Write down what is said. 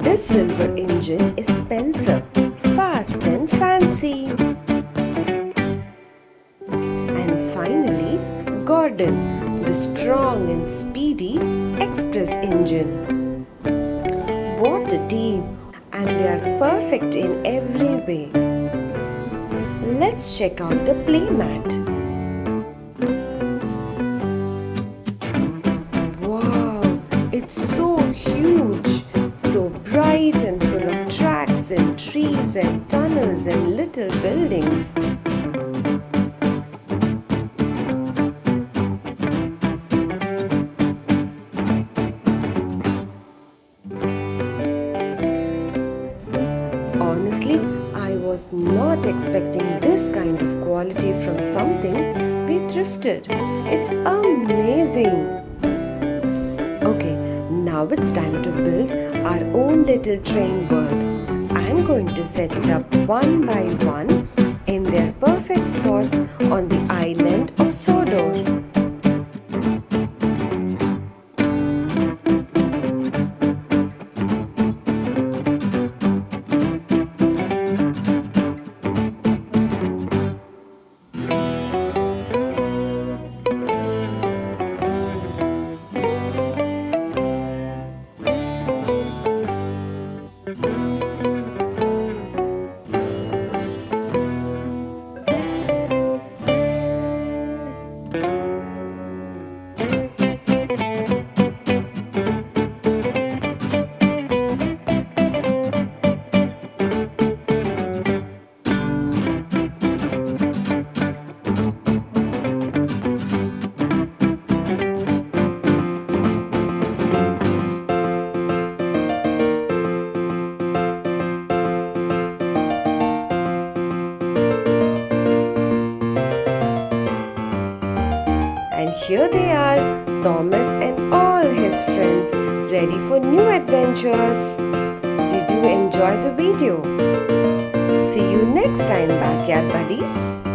This silver engine is Spencer, fast and fancy. And finally, Gordon, the strong and speedy express engine. What a team! And they are perfect in every way. Let's check out the playmat. Wow, it's so huge, so bright and full of tracks and trees and tunnels and little buildings. Honestly, I was not expecting this kind of quality from something we thrifted. It's amazing. Okay, now it's time to build our own little train world. I'm going to set it up one by one in their perfect spots on the Island of Sodor. And here they are, Thomas and all his friends, ready for new adventures. Did you enjoy the video? See you next time, backyard buddies.